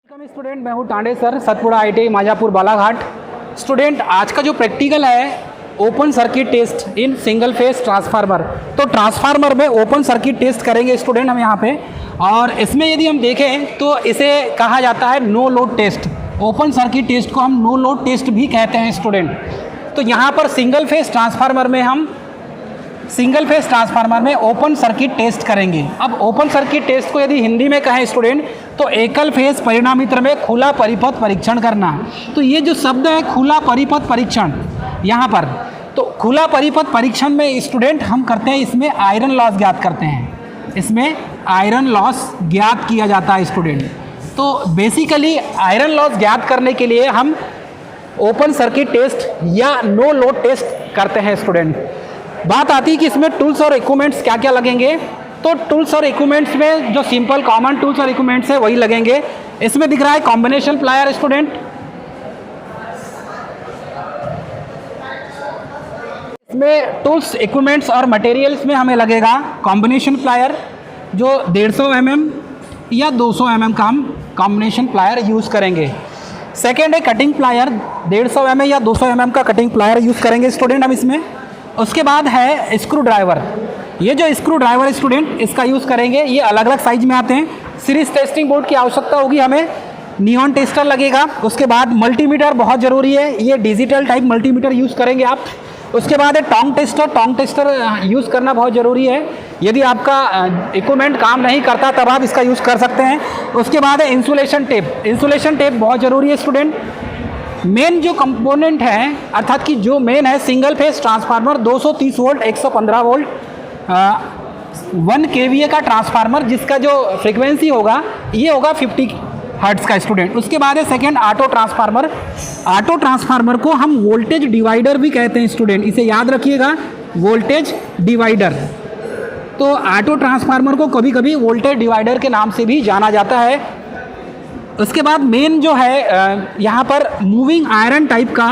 Welcome student, मैं हूँ Tande sir, Satpura ITI Majapur Balaghat. Student, आज का जो प्रैक्टिकल है open circuit test in single phase transformer. तो ट्रांसफार्मर में ओपन सर्किट टेस्ट करेंगे स्टूडेंट हम यहाँ पे, और इसमें यदि हम देखें तो इसे कहा जाता है no load test. Open circuit test को हम नो लोड टेस्ट भी कहते हैं स्टूडेंट। तो यहाँ पर सिंगल फेस ट्रांसफार्मर में ओपन सर्किट टेस्ट करेंगे। अब ओपन सर्किट टेस्ट को यदि हिंदी में कहें स्टूडेंट तो एकल फेस परिणामित्र में खुला परिपथ परीक्षण करना। तो ये जो शब्द है खुला परिपथ परीक्षण, यहाँ पर तो खुला परिपथ परीक्षण में स्टूडेंट हम करते हैं, इसमें आयरन लॉस ज्ञात करते हैं। इसमें आयरन लॉस ज्ञात किया जाता है स्टूडेंट। तो बेसिकली आयरन लॉस ज्ञात करने के लिए हम ओपन सर्किट टेस्ट या नो लोड टेस्ट करते हैं स्टूडेंट। बात आती है कि इसमें टूल्स और इक्विपमेंट्स क्या क्या लगेंगे। तो टूल्स और इक्विपमेंट्स में जो सिंपल कॉमन टूल्स और इक्विपमेंट्स है वही लगेंगे। इसमें दिख रहा है कॉम्बिनेशन प्लायर स्टूडेंट। इसमें टूल्स इक्विपमेंट्स और मटेरियल्स में हमें लगेगा कॉम्बिनेशन प्लायर, जो 150 mm या 200 mm का हम कॉम्बिनेशन प्लायर यूज़ करेंगे। सेकेंड है कटिंग प्लायर, 150 mm या 200 mm का कटिंग प्लायर यूज़ करेंगे स्टूडेंट हम इसमें। उसके बाद है स्क्रू ड्राइवर। ये जो स्क्रू ड्राइवर स्टूडेंट इसका यूज़ करेंगे, ये अलग अलग साइज में आते हैं। सीरीज टेस्टिंग बोर्ड की आवश्यकता होगी हमें, नियॉन टेस्टर लगेगा। उसके बाद मल्टीमीटर बहुत ज़रूरी है, ये डिजिटल टाइप मल्टीमीटर यूज़ करेंगे आप। उसके बाद है टोंग टेस्टर यूज़ करना बहुत ज़रूरी है। यदि आपका इक्विपमेंट काम नहीं करता तब आप इसका यूज़ कर सकते हैं। उसके बाद है इंसुलेशन टेप बहुत ज़रूरी है स्टूडेंट। मेन जो कंपोनेंट है, अर्थात कि जो मेन है single phase transformer 230 volt 115 volt 1 kVA का ट्रांसफार्मर, जिसका जो फ्रीक्वेंसी होगा ये होगा 50 हर्ट्ज का स्टूडेंट। उसके बाद है सेकेंड ऑटो ट्रांसफार्मर को हम वोल्टेज डिवाइडर भी कहते हैं स्टूडेंट, इसे याद रखिएगा, वोल्टेज डिवाइडर। तो ऑटो ट्रांसफार्मर को कभी कभी वोल्टेज डिवाइडर के नाम से भी जाना जाता है। उसके बाद मेन जो है यहाँ पर मूविंग आयरन टाइप का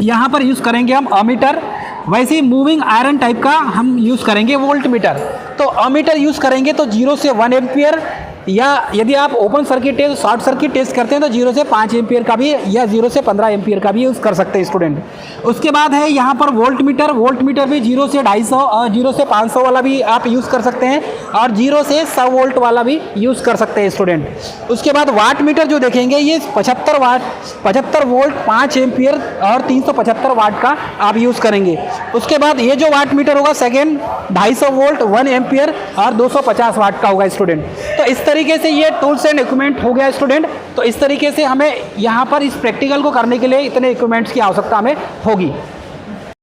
यहाँ पर यूज़ करेंगे हम अमीटर। वैसे ही मूविंग आयरन टाइप का हम यूज़ करेंगे वोल्ट मीटर। तो अमीटर यूज़ करेंगे तो 0 से 1 एम्पियर, या यदि आप open circuit test short circuit test करते हैं तो 0 से 5 एम्पियर का भी या 0 से 15 एम्पियर का भी यूज़ कर सकते हैं स्टूडेंट। उसके बाद है यहाँ पर वोल्ट मीटर भी 0 से 250 और 0 से 500 वाला भी आप यूज़ कर सकते हैं, और 0 से 100 वोल्ट वाला भी यूज़ कर सकते हैं स्टूडेंट। उसके बाद वाट मीटर जो देखेंगे ये 75 वोल्ट 5 एम्पियर और 375 वाट का आप यूज़ करेंगे। उसके बाद ये जो वाट मीटर होगा सेकेंड 250 वोल्ट 1 एम्पियर और 250 वाट का होगा स्टूडेंट। तो इस तरीके से ये टूल्स एंड इक्विपमेंट हो गया स्टूडेंट। तो इस तरीके से हमें यहाँ पर इस प्रैक्टिकल को करने के लिए इतने इक्विपमेंट्स की आवश्यकता हमें होगी।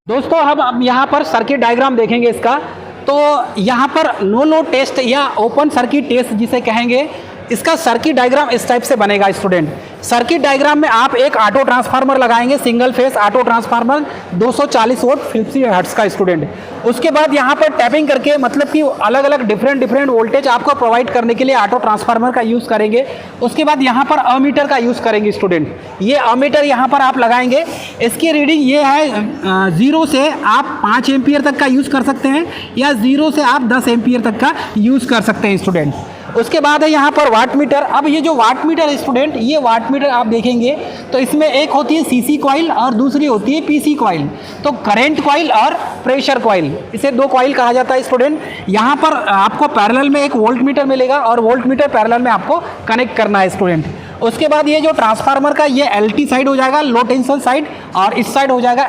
दोस्तों, हम यहाँ पर सर्किट डायग्राम देखेंगे इसका। तो यहाँ पर नो लोड टेस्ट या ओपन सर्किट टेस्ट जिसे कहेंगे, इसका सर्किट डायग्राम इस टाइप से बनेगा स्टूडेंट। सर्किट डायग्राम में आप एक ऑटो ट्रांसफार्मर लगाएंगे, single phase auto transformer 240 volt 50 hertz का स्टूडेंट। उसके बाद यहाँ पर टैपिंग करके, मतलब कि अलग अलग डिफरेंट वोल्टेज आपको प्रोवाइड करने के लिए ऑटो ट्रांसफार्मर का यूज़ करेंगे। उसके बाद यहाँ पर अमीटर का यूज़ करेंगे स्टूडेंट। ये अमीटर यहाँ पर आप लगाएंगे, इसकी रीडिंग ये है 0 से आप 5 एम्पियर तक का यूज़ कर सकते हैं, या 0 से आप 10 एम्पियर तक का यूज़ कर सकते हैं स्टूडेंट। उसके बाद है यहाँ पर वाट मीटर। अब ये जो वाट मीटर स्टूडेंट, ये वाट मीटर आप देखेंगे तो इसमें एक होती है सीसी कॉइल और दूसरी होती है पीसी कॉइल। तो करंट कॉइल और प्रेशर कॉइल, इसे 2 कॉइल कहा जाता है स्टूडेंट। यहाँ पर आपको पैरेलल में एक वोल्ट मीटर मिलेगा और वोल्ट मीटर पैरेलल में आपको कनेक्ट करना है स्टूडेंट। उसके बाद ये जो ट्रांसफार्मर का ये LT साइड हो जाएगा, लो टेंशन साइड, और इस साइड हो जाएगा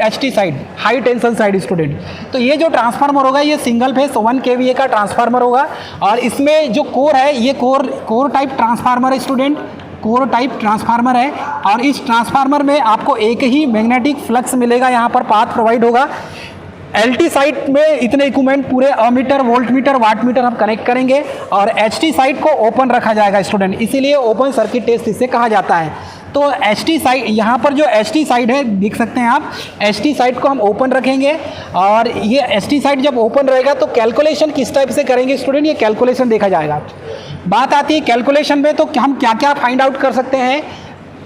HT side, high tension side student. तो ये जो ट्रांसफार्मर होगा ये सिंगल फेस 1 kVA का ट्रांसफार्मर होगा, और इसमें जो कोर है ये कोर टाइप ट्रांसफार्मर है स्टूडेंट, कोर टाइप ट्रांसफार्मर है। और इस ट्रांसफार्मर में आपको एक ही मैग्नेटिक फ्लक्स मिलेगा, यहाँ पर पाथ प्रोवाइड होगा। LT साइड में इतने इक्विपमेंट पूरे ammeter, voltmeter, wattmeter हम कनेक्ट करेंगे, और HT साइड को ओपन रखा जाएगा स्टूडेंट, इसीलिए ओपन सर्किट टेस्ट इसे कहा जाता है। तो HT साइड, यहाँ पर जो HT साइड है देख सकते हैं आप, HT साइड को हम ओपन रखेंगे, और ये HT साइड जब ओपन रहेगा तो कैलकुलेशन किस टाइप से करेंगे स्टूडेंट, ये कैलकुलेशन देखा जाएगा। बात आती है कैलकुलेशन में, तो हम क्या क्या फाइंड आउट कर सकते हैं।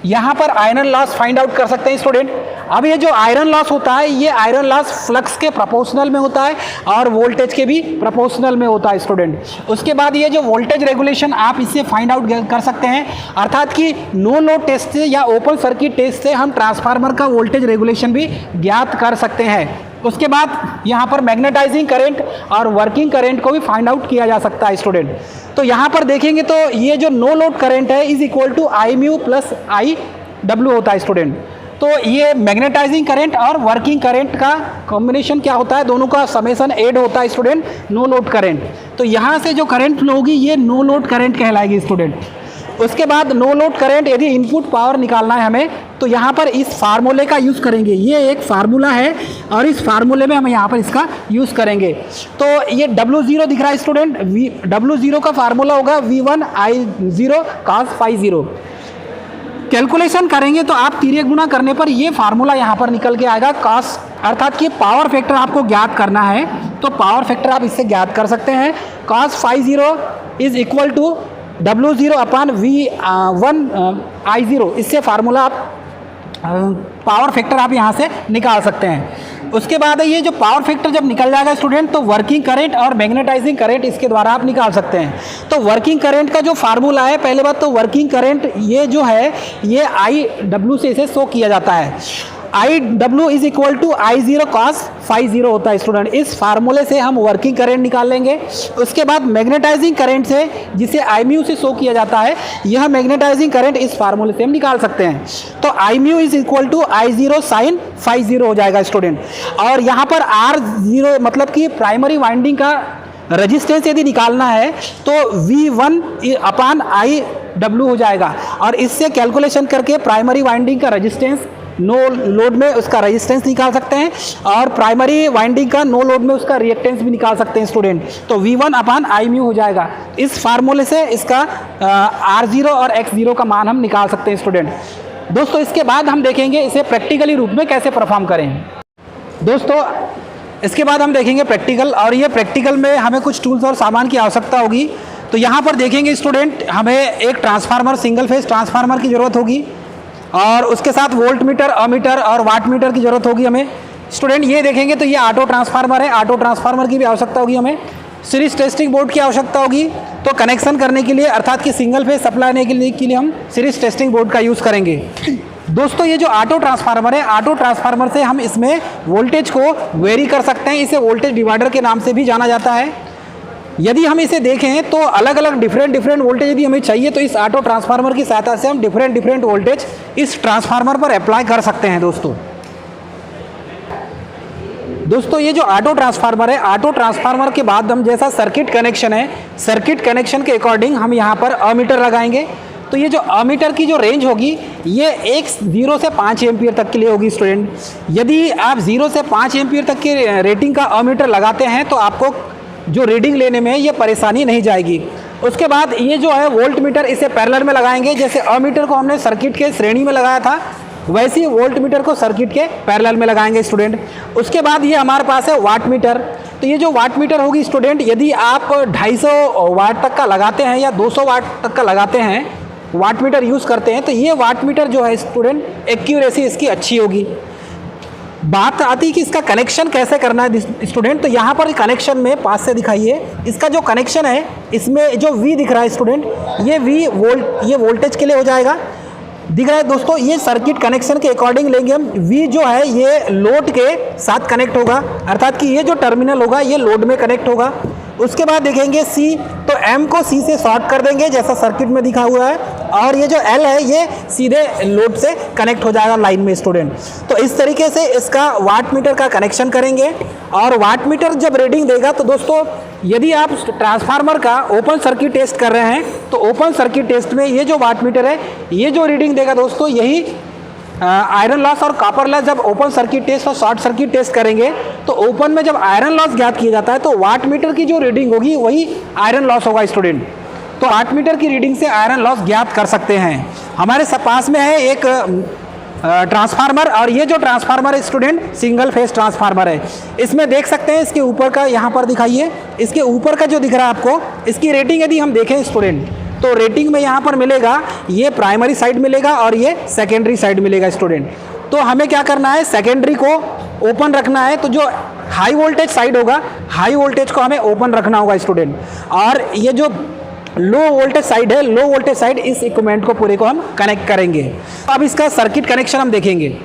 यहाँ पर आयरन लॉस फाइंड आउट कर सकते हैं स्टूडेंट। अब ये जो आयरन लॉस होता है, ये आयरन लॉस फ्लक्स के प्रोपोर्शनल में होता है और वोल्टेज के भी प्रोपोर्शनल में होता है स्टूडेंट। उसके बाद ये जो वोल्टेज रेगुलेशन आप इससे फाइंड आउट कर सकते हैं, अर्थात कि नो लोड टेस्ट से या ओपन सर्किट टेस्ट से हम ट्रांसफार्मर का वोल्टेज रेगुलेशन भी ज्ञात कर सकते हैं। उसके बाद यहाँ पर मैग्नेटाइजिंग करंट और वर्किंग करंट को भी फाइंड आउट किया जा सकता है स्टूडेंट। तो यहाँ पर देखेंगे तो ये जो नो लोड करंट है is equal to I mu plus I W होता है स्टूडेंट। तो ये मैग्नेटाइजिंग करंट और वर्किंग करंट का कॉम्बिनेशन क्या होता है, दोनों का समेसन ऐड होता है स्टूडेंट, नो लोड करंट। तो यहाँ से जो करंट फ्लो होगी ये नो लोड करंट कहलाएगी स्टूडेंट। उसके बाद नो लोड करंट, यदि इनपुट पावर निकालना है हमें तो यहाँ पर इस फार्मूले का यूज़ करेंगे। ये एक फार्मूला है और इस फार्मूले में हम यहाँ पर इसका यूज़ करेंगे। तो ये W0 दिख रहा है स्टूडेंट, W0 का फार्मूला होगा V1 I0 cos phi 0। Calculation करेंगे तो आप तिर्यक गुणा करने पर ये फार्मूला यहाँ पर निकल के आएगा cos, अर्थात कि पावर फैक्टर आपको ज्ञात करना है तो पावर फैक्टर आप इससे ज्ञात कर सकते हैं। cos phi 0 is equal to W0 upon V1 I0, इससे फार्मूला आप पावर फैक्टर आप यहाँ से निकाल सकते हैं। उसके बाद ये जो पावर फैक्टर जब निकल जाएगा स्टूडेंट तो वर्किंग करंट और मैग्नेटाइजिंग करंट इसके द्वारा आप निकाल सकते हैं। तो वर्किंग करंट का जो फार्मूला है, पहले बात तो वर्किंग करंट ये जो है ये IW से इसे शो किया जाता है। IW is equal to I0 cos phi 0 होता है स्टूडेंट। इस फार्मूले से हम वर्किंग करंट निकाल लेंगे। उसके बाद मैग्नेटाइजिंग करंट से, जिसे I म्यू से शो किया जाता है, यह मैग्नेटाइजिंग करंट इस फार्मूले से हम निकाल सकते हैं। तो I mu is equal to I0 sin phi 0 हो जाएगा स्टूडेंट। और यहाँ पर R0 मतलब कि प्राइमरी वाइंडिंग का रजिस्टेंस यदि निकालना है तो V1 अपान IW हो जाएगा और इससे कैलकुलेशन करके प्राइमरी वाइंडिंग का रजिस्टेंस नो लोड में उसका रेजिस्टेंस निकाल सकते हैं और प्राइमरी वाइंडिंग का नो लोड में उसका रिएक्टेंस भी निकाल सकते हैं स्टूडेंट। तो V1 अपान I म्यू हो जाएगा। इस फार्मूले से इसका R0 और X0 का मान हम निकाल सकते हैं स्टूडेंट। दोस्तों इसके बाद हम देखेंगे इसे प्रैक्टिकली रूप में कैसे परफॉर्म करें। दोस्तों इसके बाद हम देखेंगे प्रैक्टिकल, और ये प्रैक्टिकल में हमें कुछ टूल्स और सामान की आवश्यकता होगी। तो यहाँ पर देखेंगे स्टूडेंट, हमें एक ट्रांसफार्मर, सिंगल फेज ट्रांसफार्मर की ज़रूरत होगी और उसके साथ वोल्ट मीटर, अमीटर और वाट मीटर की ज़रूरत होगी हमें स्टूडेंट। ये देखेंगे तो ये ऑटो ट्रांसफार्मर है, ऑटो ट्रांसफार्मर की भी आवश्यकता होगी हमें। सीरीज टेस्टिंग बोर्ड की आवश्यकता होगी, तो कनेक्शन करने के लिए अर्थात कि सिंगल फेज सप्लाई देने के लिए हम सीरीज टेस्टिंग बोर्ड का यूज़ करेंगे। दोस्तों ये जो ऑटो ट्रांसफार्मर है, ऑटो ट्रांसफार्मर से हम इसमें वोल्टेज को वेरी कर सकते हैं। इसे वोल्टेज डिवाइडर के नाम से भी जाना जाता है। यदि हम इसे देखें तो अलग अलग डिफरेंट वोल्टेज यदि हमें चाहिए तो इस ऑटो ट्रांसफार्मर की सहायता से हम डिफरेंट वोल्टेज इस ट्रांसफार्मर पर अप्लाई कर सकते हैं। दोस्तों ये जो ऑटो ट्रांसफार्मर है, ऑटो ट्रांसफार्मर के बाद हम जैसा सर्किट कनेक्शन है, सर्किट कनेक्शन के अकॉर्डिंग हम यहाँ पर अमीटर लगाएंगे। तो ये जो अमीटर की जो रेंज होगी ये 0 से 5 एम्पियर तक के लिए होगी स्टूडेंट। यदि आप 0 से 5 एम्पियर तक के रेटिंग का अमीटर लगाते हैं तो आपको जो रीडिंग लेने में ये परेशानी नहीं जाएगी। उसके बाद ये जो है वोल्ट मीटर, इसे पैरेलल में लगाएंगे। जैसे अमीटर को हमने सर्किट के श्रेणी में लगाया था वैसे ही वोल्ट मीटर को सर्किट के पैरेलल में लगाएंगे स्टूडेंट। उसके बाद ये हमारे पास है वाट मीटर। तो ये जो वाट मीटर होगी स्टूडेंट, यदि आप 250 वाट तक का लगाते हैं या 200 वाट तक का लगाते हैं, वाट मीटर यूज़ करते हैं, तो ये वाट मीटर जो है स्टूडेंट एक्यूरेसी इसकी अच्छी होगी। बात आती है कि इसका कनेक्शन कैसे करना है स्टूडेंट। तो यहाँ पर कनेक्शन में पास से दिखाइए, इसका जो कनेक्शन है इसमें जो V दिख रहा है स्टूडेंट, ये V ये वोल्टेज के लिए हो जाएगा, दिख रहा है दोस्तों। ये सर्किट कनेक्शन के अकॉर्डिंग लेंगे हम। V जो है ये लोड के साथ कनेक्ट होगा, अर्थात कि ये जो टर्मिनल होगा ये लोड में कनेक्ट होगा। उसके बाद देखेंगे C, तो M को C से शॉर्ट कर देंगे जैसा सर्किट में दिखा हुआ है, और ये जो L है ये सीधे लोड से कनेक्ट हो जाएगा लाइन में स्टूडेंट। तो इस तरीके से इसका वाट मीटर का कनेक्शन करेंगे। और वाट मीटर जब रीडिंग देगा तो दोस्तों यदि आप ट्रांसफार्मर का ओपन सर्किट टेस्ट कर रहे हैं तो ओपन सर्किट टेस्ट में ये जो वाट मीटर है ये जो रीडिंग देगा दोस्तों, यही आयरन लॉस और कॉपर लॉस जब ओपन सर्किट टेस्ट और शॉर्ट सर्किट टेस्ट करेंगे तो ओपन में जब आयरन लॉस ज्ञात किया जाता है तो वाट मीटर की जो रीडिंग होगी वही आयरन लॉस होगा स्टूडेंट। तो वाट मीटर की रीडिंग से आयरन लॉस ज्ञात कर सकते हैं। हमारे पास में है एक ट्रांसफार्मर, और ये जो ट्रांसफार्मर है स्टूडेंट सिंगल फेज ट्रांसफार्मर है। इसमें देख सकते हैं इसके ऊपर का, यहाँ पर दिखाइए, इसके ऊपर का जो दिख रहा है आपको, इसकी रेटिंग यदि हम देखें स्टूडेंट तो रेटिंग में यहाँ पर मिलेगा ये प्राइमरी साइड मिलेगा और ये सेकेंडरी साइड मिलेगा स्टूडेंट। तो हमें क्या करना है, सेकेंडरी को ओपन रखना है। तो जो हाई वोल्टेज साइड होगा, हाई वोल्टेज को हमें ओपन रखना होगा स्टूडेंट, और ये जो लो वोल्टेज साइड है, लो वोल्टेज साइड इस इक्विपमेंट को पूरे को हम कनेक्ट करेंगे। अब इसका सर्किट कनेक्शन हम देखेंगे।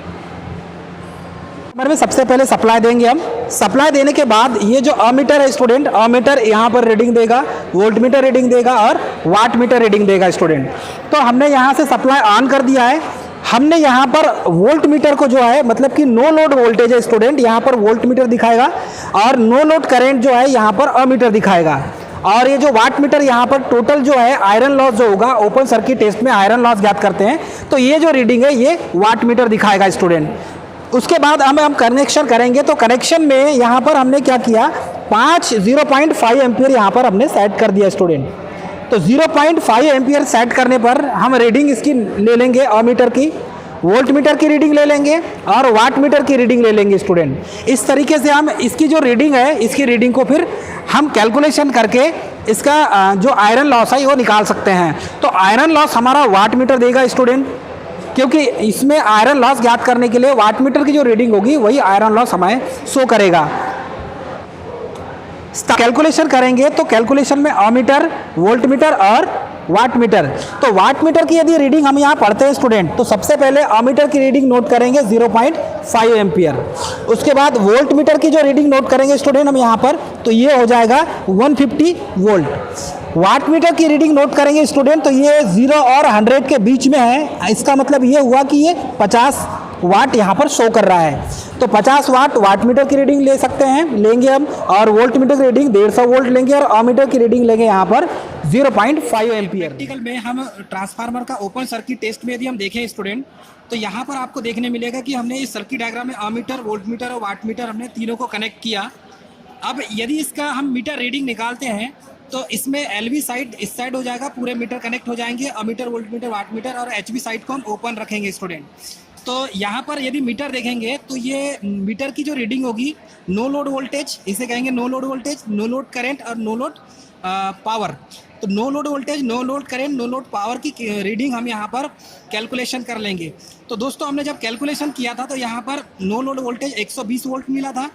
में सबसे पहले सप्लाई देंगे हम। सप्लाई देने के बाद ये जो अमीटर है स्टूडेंट, अमीटर यहाँ पर रीडिंग देगा, वोल्ट मीटर रीडिंग देगा और वाट मीटर रीडिंग देगा स्टूडेंट। तो हमने यहाँ से सप्लाई ऑन कर दिया है। हमने यहाँ पर वोल्ट मीटर को जो है, मतलब कि नो लोड वोल्टेज है स्टूडेंट, यहाँ पर वोल्ट मीटर दिखाएगा, और नो लोड करंट जो है यहाँ पर अमीटर दिखाएगा। और ये जो वाट मीटर यहाँ पर टोटल जो है आयरन लॉस जो होगा, ओपन सर्किट टेस्ट में आयरन लॉस ज्ञात करते हैं, तो ये जो रीडिंग है ये वाट मीटर दिखाएगा स्टूडेंट। उसके बाद हम कनेक्शन करेंगे। तो कनेक्शन में यहाँ पर हमने क्या किया, 0.5 एम्पियर यहाँ पर हमने सेट कर दिया स्टूडेंट। तो 0.5 एम्पियर सेट करने पर हम रीडिंग इसकी ले लेंगे, अमीटर की, वोल्ट मीटर की रीडिंग ले लेंगे और वाट मीटर की रीडिंग ले लेंगे स्टूडेंट। इस तरीके से हम इसकी जो रीडिंग है, इसकी रीडिंग को फिर हम कैलकुलेशन करके इसका जो आयरन लॉस है वो निकाल सकते हैं। तो आयरन लॉस हमारा वाट मीटर देगा स्टूडेंट, क्योंकि इसमें आयरन लॉस ज्ञात करने के लिए वाट मीटर की जो रीडिंग होगी वही आयरन लॉस हमें शो करेगा। कैलकुलेशन करेंगे तो कैलकुलेशन में अमीटर, वोल्ट मीटर और वाट मीटर। तो वाट मीटर की यदि रीडिंग हम यहाँ पढ़ते हैं स्टूडेंट, तो सबसे पहले अमीटर की रीडिंग नोट करेंगे 0.5 एम्पियर। उसके बाद वोल्ट मीटर की जो रीडिंग नोट करेंगे स्टूडेंट हम यहाँ पर, तो ये हो जाएगा 150 वोल्ट। वाट मीटर की रीडिंग नोट करेंगे स्टूडेंट, तो ये 0 और 100 के बीच में है। इसका मतलब ये हुआ कि ये 50 वाट यहाँ पर शो कर रहा है। तो 50 वाट मीटर की रीडिंग ले सकते हैं, लेंगे हम, और वोल्ट मीटर की रीडिंग 150 वोल्ट लेंगे, और अमीटर की रीडिंग लेंगे यहाँ पर 0.5 एम्पियर। प्रैक्टिकल में हम ट्रांसफार्मर का ओपन सर्किट टेस्ट में यदि हम देखें स्टूडेंट, तो यहाँ पर आपको देखने मिलेगा कि हमने इस सर्किट डायग्राम में अमीटर, वोल्ट मीटर और वाट मीटर हमने तीनों को कनेक्ट किया। अब यदि इसका हम मीटर रीडिंग निकालते हैं तो इसमें एलवी साइड इस साइड हो जाएगा, पूरे मीटर कनेक्ट हो जाएंगे, ammeter, voltmeter, wattmeter, और एचवी साइड को हम ओपन रखेंगे स्टूडेंट। तो यहाँ पर यदि मीटर देखेंगे तो ये मीटर की जो रीडिंग होगी, नो लोड वोल्टेज, इसे कहेंगे no load voltage, no load current और नो लोड पावर। तो no load voltage, no load current, no load power की रीडिंग हम यहाँ पर कैलकुलेशन कर लेंगे। तो दोस्तों हमने जब कैलकुलेशन किया था तो यहाँ पर नो लोड वोल्टेज 120 वोल्ट मिला था,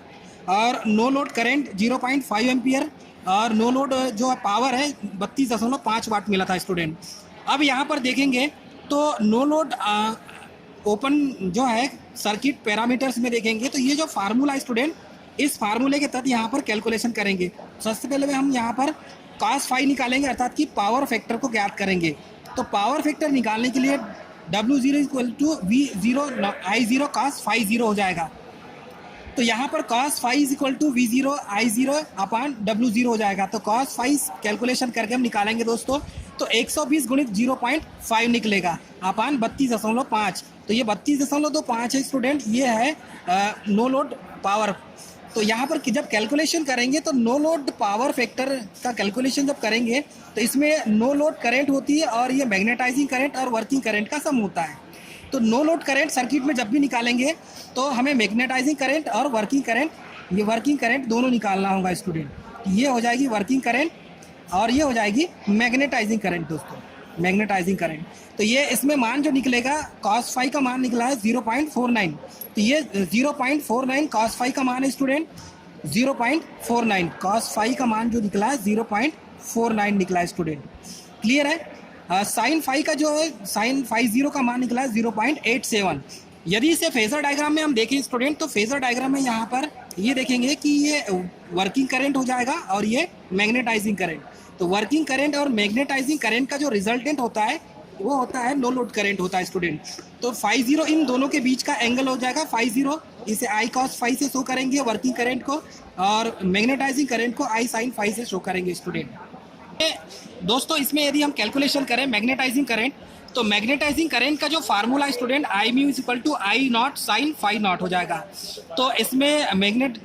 और नो लोड करंट 0.5 एम्पियर, और नो लोड जो पावर है 32.5 वाट मिला था स्टूडेंट। अब यहाँ पर देखेंगे तो नो लोड ओपन जो है सर्किट पैरामीटर्स में देखेंगे तो ये जो फार्मूला स्टूडेंट, इस फार्मूले के तहत यहाँ पर कैलकुलेशन करेंगे। सबसे पहले हम यहाँ पर cos फाई निकालेंगे, अर्थात कि पावर फैक्टर को ज्ञात करेंगे। तो पावर फैक्टर निकालने के लिए W0 = V0 I0 cos phi 0 हो जाएगा। तो यहाँ पर cos फाई = V0 I0 अपान W0 हो जाएगा। तो cos फाई कैलकुलेशन करके हम निकालेंगे दोस्तों, तो 120 गुणित 0.5 निकलेगा अपान 32.5। तो ये 32.25 है स्टूडेंट, ये है नो लोड पावर। तो यहाँ पर जब कैलकुलेशन करेंगे तो नो लोड पावर फैक्टर का कैलकुलेशन जब करेंगे तो इसमें नो लोड करंट होती है और ये मैग्नेटाइजिंग करंट और वर्किंग करंट का सम होता है। तो नो लोड करंट सर्किट में जब भी निकालेंगे तो हमें मैग्नेटाइजिंग करंट और वर्किंग करंट, ये वर्किंग करंट दोनों निकालना होगा स्टूडेंट। ये हो जाएगी वर्किंग करंट और ये हो जाएगी मैग्नेटाइजिंग करंट दोस्तों, मैग्नेटाइजिंग करंट। तो ये इसमें मान जो निकलेगा, cos फाई का मान निकला है 0.49। तो ये 0.49 cos फाई का मान है स्टूडेंट, 0.49 cos फाई का मान जो निकला है 0.49 निकला है स्टूडेंट। क्लियर है। साइन फाई का जो है, साइन फाई 0 का मान निकला है 0.87। यदि इसे फेजर डायग्राम में हम देखें स्टूडेंट, तो फेजर डायग्राम में यहाँ पर ये देखेंगे कि ये वर्किंग करंट हो जाएगा और ये मैग्नेटाइजिंग करंट। तो वर्किंग करंट और मैग्नेटाइजिंग करंट का जो रिजल्टेंट होता है वो होता है नो लोड करंट होता है स्टूडेंट। तो फाई 0 इन दोनों के बीच का एंगल हो जाएगा फाई 0, इसे आई कॉस फाई से शो करेंगे वर्किंग करंट को, और मैग्नेटाइजिंग करंट को आई साइन फाई से शो करेंगे स्टूडेंट। दोस्तों इसमें यदि हम कैलकुलेशन करें मैग्नेटाइजिंग करंट, तो मैग्नेटाइजिंग करंट का जो formula student I mu = I nought sine phi nought हो जाएगा। तो इसमें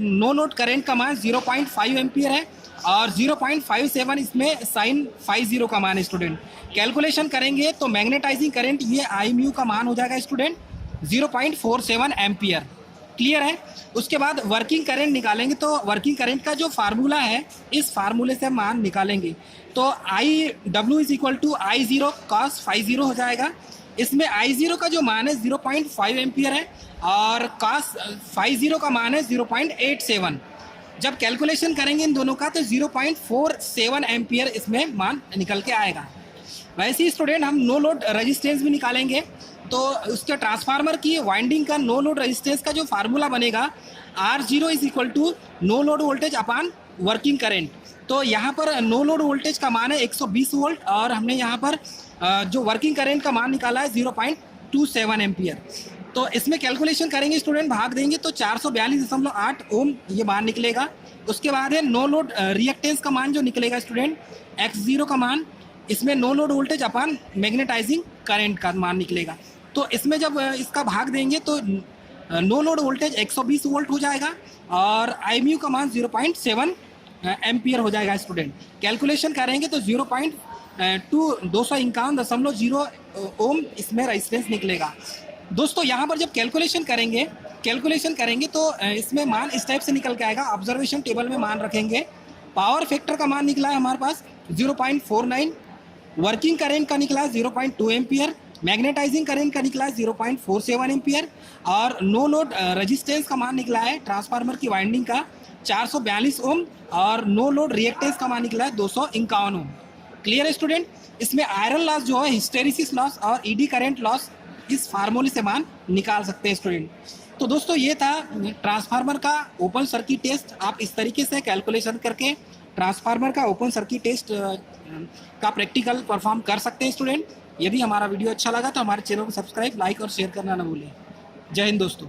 नो लोड करंट का मान 0.5 एम्पियर है और 0.57 इसमें साइन फाई 0 का मान है स्टूडेंट। कैलकुलेशन करेंगे तो मैग्नेटाइजिंग करंट ये आई म्यू का मान हो जाएगा स्टूडेंट 0.47 एम्पियर। क्लियर है। उसके बाद वर्किंग करंट निकालेंगे, तो वर्किंग करंट का जो फार्मूला है इस फार्मूले से मान निकालेंगे। तो I W = I0 cos phi 0 हो जाएगा, इसमें I0 का जो मान है 0.5 एम्पियर है और cos phi0 का मान है 0.87। जब कैलकुलेशन करेंगे इन दोनों का तो 0.47 एम्पियर इसमें मान निकल के आएगा। वैसे ही स्टूडेंट हम नो लोड रेजिस्टेंस भी निकालेंगे, तो उसके ट्रांसफार्मर की वाइंडिंग का नो लोड रेजिस्टेंस का जो फार्मूला बनेगा R0 is equal to no load voltage upon working current. तो यहाँ पर नो लोड वोल्टेज का मान है 120 वोल्ट और हमने यहाँ पर जो वर्किंग करेंट का मान निकाला है 0.27 एम्पियर। तो इसमें कैलकुलेशन करेंगे स्टूडेंट, भाग देंगे तो 442.8 ओम ये मान निकलेगा। उसके बाद है नो लोड रिएक्टेंस का मान जो निकलेगा स्टूडेंट X0 का मान, इसमें no load voltage upon magnetising current का मान निकलेगा। तो इसमें जब इसका भाग देंगे तो नो लोड वोल्टेज 120 वोल्ट हो जाएगा और IMU का मान 0.7 एम्पियर हो जाएगा स्टूडेंट। कैलकुलेशन करेंगे तो 251.0 ओम इसमें रेजिस्टेंस निकलेगा। दोस्तों यहाँ पर जब कैलकुलेशन करेंगे तो इसमें मान इस टाइप से निकल के आएगा। ऑब्जर्वेशन टेबल में मान रखेंगे। पावर फैक्टर का मान निकला है हमारे पास 0.49, वर्किंग करेंट का निकला है 0.2 एम्पियर, मैग्नेटाइजिंग करंट का निकला है 0.47 एम्पियर और नो लोड रेजिस्टेंस का मान निकला है ट्रांसफार्मर की वाइंडिंग का 442 ओम और नो लोड रिएक्टेंस का मान निकला है 251 ओम। क्लियर है स्टूडेंट? इसमें आयरन लॉस जो है, हिस्टेरिसिस लॉस और ईडी करंट लॉस इस फार्मूले से मान निकाल सकते हैं स्टूडेंट। तो दोस्तों ये था ट्रांसफार्मर का ओपन सर्किट टेस्ट। आप इस तरीके से कैलकुलेशन करके ट्रांसफार्मर का ओपन सर्किट टेस्ट का प्रैक्टिकल परफॉर्म कर सकते हैं स्टूडेंट। यदि हमारा वीडियो अच्छा लगा तो हमारे चैनल को सब्सक्राइब, लाइक और शेयर करना ना भूलें। जय हिंद दोस्तों।